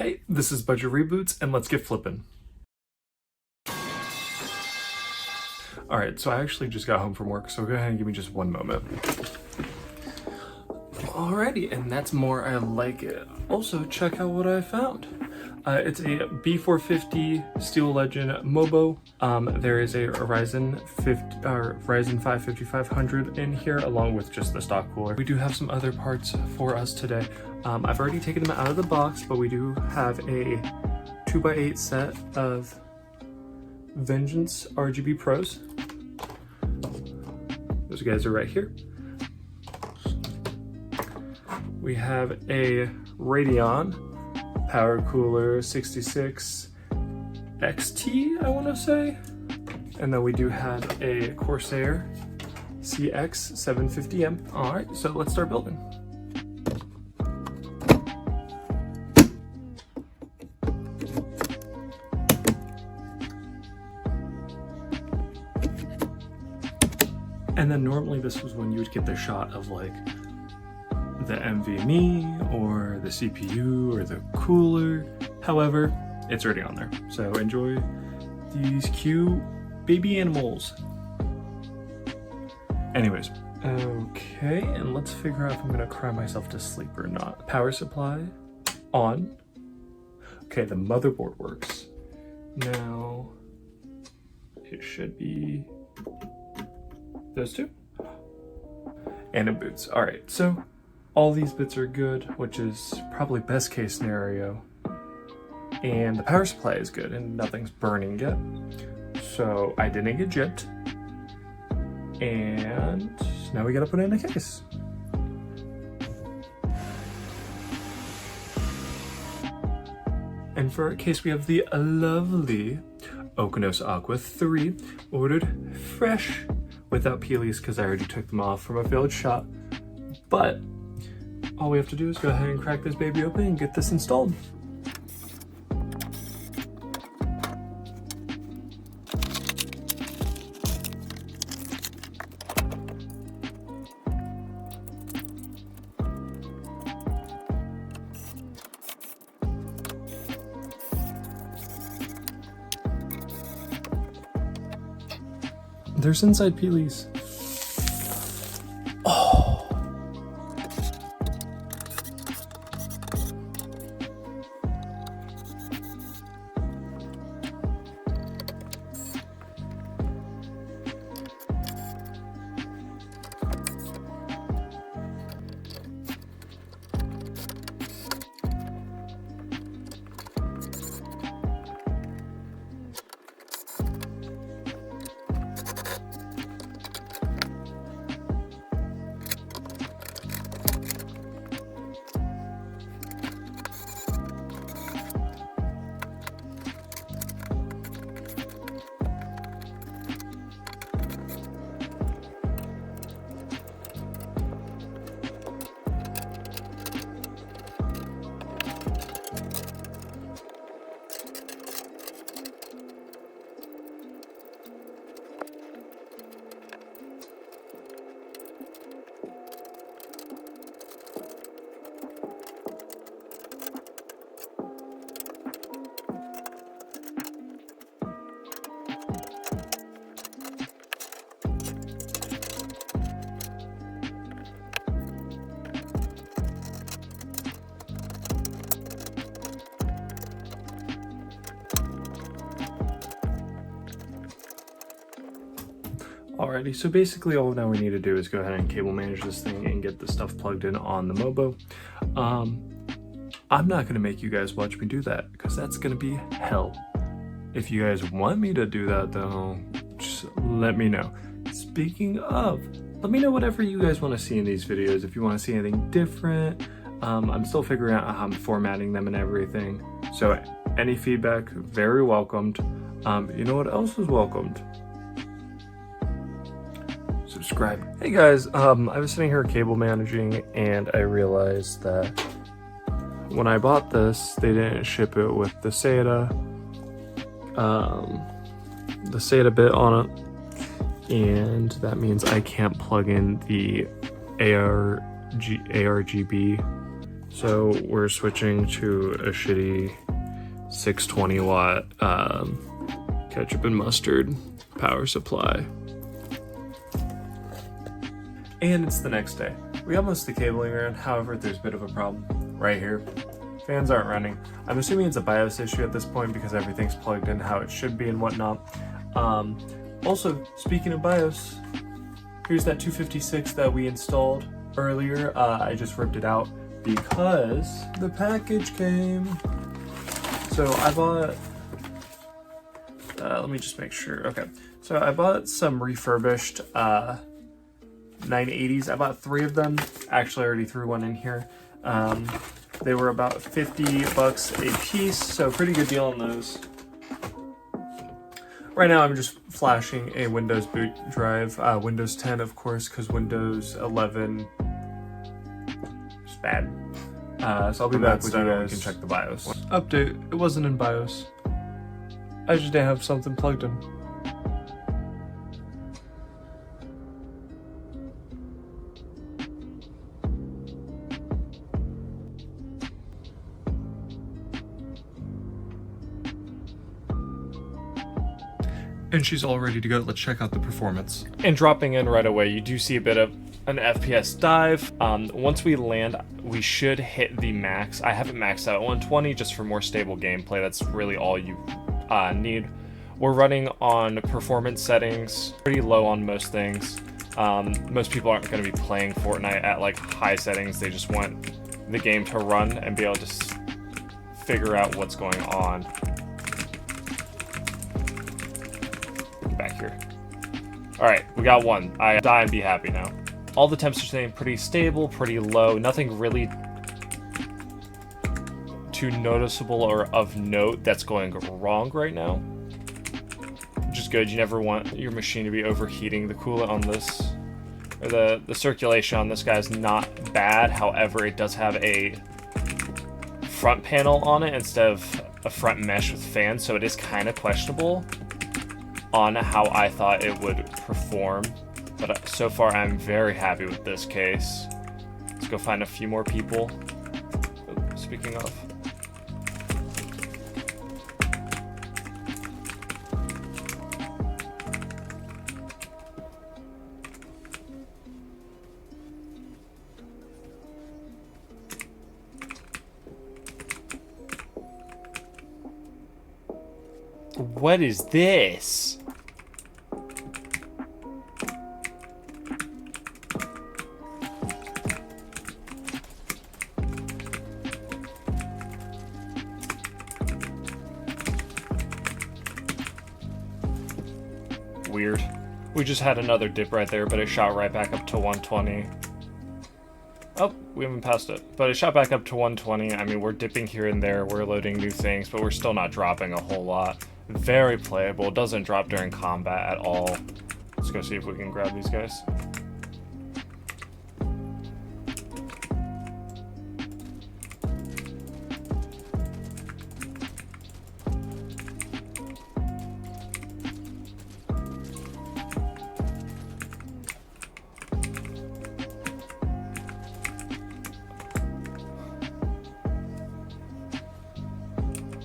Hey, this is Budget Reboots, and let's get flipping. Alright, so I actually just got home from work, so go ahead and give me just one moment. Alrighty, and that's more I like it. Also, check out what I found. It's a B450 Steel Legend MoBo. There is a Ryzen 5 5500 in here, along with just the stock cooler. We do have some other parts for us today. I've already taken them out of the box, but we do have a 2x8 set of Vengeance RGB Pros. Those guys are right here. We have a Radeon Power Cooler 66 XT, I want to say. And then we do have a Corsair CX 750M. All right, so let's start building. And then normally this was when you would get the shot of like the NVMe or the CPU or the cooler. However, it's already on there. So enjoy these cute baby animals. Anyways, okay, and let's figure out if I'm gonna cry myself to sleep or not. Power supply on. Okay, the motherboard works. Now, it should be those two. And it boots. All right, so all these bits are good, which is probably best case scenario. And the power supply is good and nothing's burning yet. So I didn't get gypped. And now we gotta put it in a case. And for our case, we have the lovely Okinos Aqua 3, ordered fresh without peelies because I already took them off from a failed shot. But all we have to do is go ahead and crack this baby open and get this installed. There's inside peelies. Oh. Alrighty, so basically all now we need to do is go ahead and cable manage this thing and get the stuff plugged in on the MoBo. I'm not gonna make you guys watch me do that because that's gonna be hell. If you guys want me to do that though, just let me know. Speaking of, let me know whatever you guys want to see in these videos. If you want to see anything different, I'm still figuring out how I'm formatting them and everything. So any feedback, very welcomed. You know what else is welcomed? Subscribe. Hey guys, I was sitting here cable managing and I realized that when I bought this, they didn't ship it with the SATA bit on it, and that means I can't plug in the ARGB So we're switching to a shitty 620 watt ketchup and mustard power supply. And it's the next day. We got most of the cabling around, however, there's a bit of a problem right here. Fans aren't running. I'm assuming it's a BIOS issue at this point because everything's plugged in how it should be and whatnot. Also, speaking of BIOS, here's that 256 that we installed earlier. I just ripped it out because the package came. So I bought, let me just make sure. Okay, so I bought some refurbished 980s. I bought 3 of them. Actually, I already threw one in here. They were about $50 a piece, so pretty good deal on those. Right now, I'm just flashing a Windows boot drive, Windows 10, of course, because Windows 11 is bad. So I'll be back with you guys. We can check the BIOS. Update, it wasn't in BIOS. I just didn't have something plugged in. And she's all ready to go. Let's check out the performance. And dropping in right away, you do see a bit of an FPS dive. Once we land, we should hit the max. I have it maxed out at 120 just for more stable gameplay. That's really all you need. We're running on performance settings, pretty low on most things. Most people aren't going to be playing Fortnite at like high settings. They just want the game to run and be able to figure out what's going on. Back here. All right, we got one. I die and be happy now. All the temps are staying pretty stable, pretty low. Nothing really too noticeable or of note that's going wrong right now, which is good. You never want your machine to be overheating. The coolant on this, or the circulation on this guy is not bad. However, it does have a front panel on it instead of a front mesh with fans, so it is kind of questionable on how I thought it would perform, but so far I'm very happy with this case. Let's go find a few more people. Speaking of. What is this? Weird. We just had another dip right there, but it shot right back up to 120. Oh, we haven't passed it. But it shot back up to 120. I mean, we're dipping here and there. We're loading new things, but we're still not dropping a whole lot. Very playable. It doesn't drop during combat at all. Let's go see if we can grab these guys.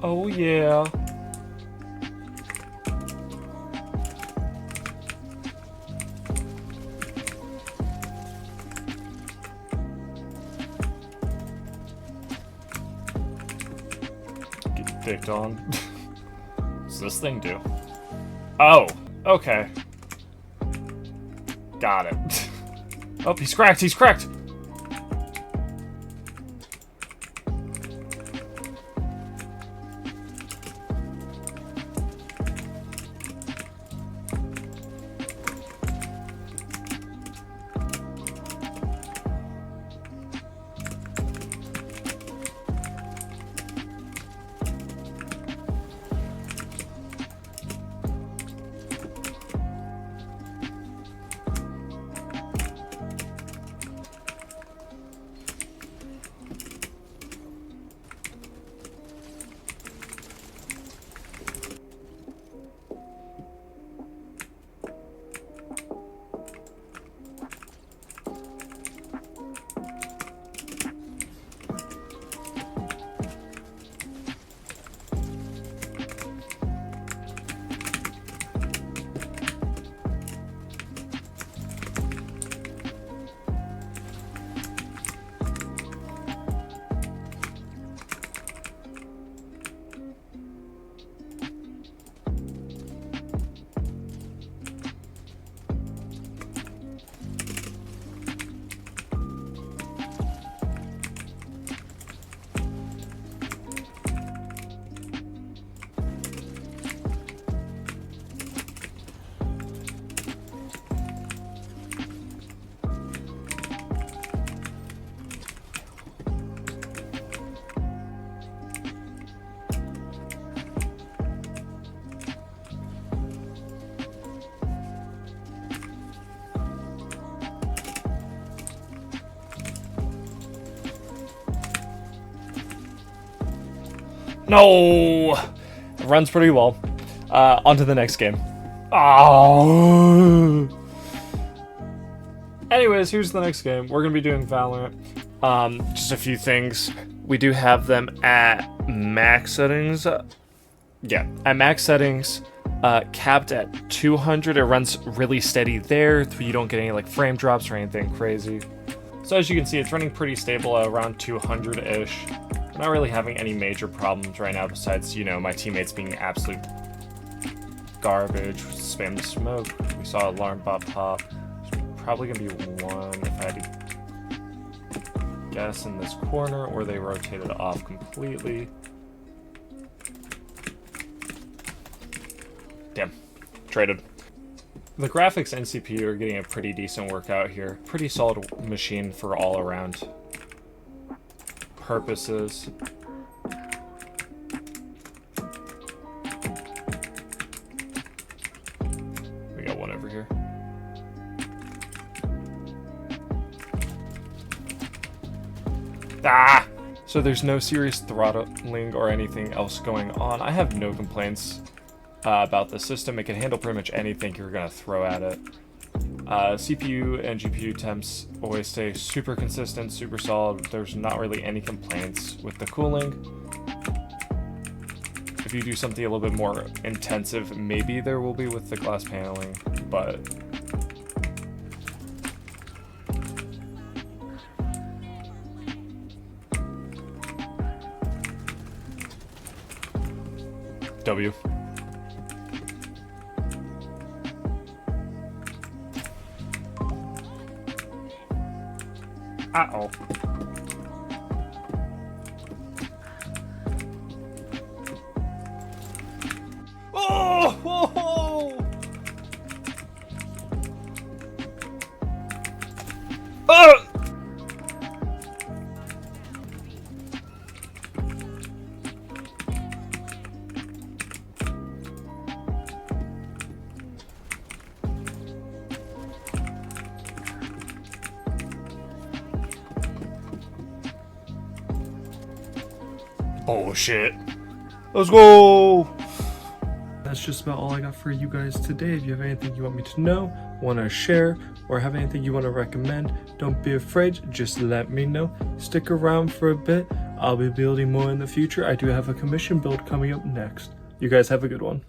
Oh yeah. Get dicked on. What's this thing do? Oh, okay. Got it. Oh, he's cracked, he's cracked! No! It runs pretty well. On to the next game. Oh! Anyways, here's the next game. We're going to be doing Valorant. Just a few things. We do have them at max settings. Yeah, at max settings. Capped at 200. It runs really steady there. You don't get any like frame drops or anything crazy. So as you can see, it's running pretty stable at around 200-ish. We're not really having any major problems right now besides, you know, my teammates being absolute garbage. Spam the smoke. We saw alarm bot pop. There's probably gonna be one if I had to guess in this corner, or they rotated off completely. Damn. Traded. The graphics and CPU are getting a pretty decent workout here. Pretty solid machine for all around purposes. We got one over here. Ah! So there's no serious throttling or anything else going on. I have no complaints about the system. It can handle pretty much anything you're going to throw at it. CPU and GPU temps always stay super consistent, super solid. There's not really any complaints with the cooling. If you do something a little bit more intensive, maybe there will be with the glass paneling, but W. Uh-oh. Oh! Oh! Oh! Bullshit. Let's go! That's just about all I got for you guys today. If you have anything you want me to know, want to share, or have anything you want to recommend, don't be afraid, just let me know. Stick around for a bit. I'll be building more in the future. I do have a commission build coming up next. You guys have a good one.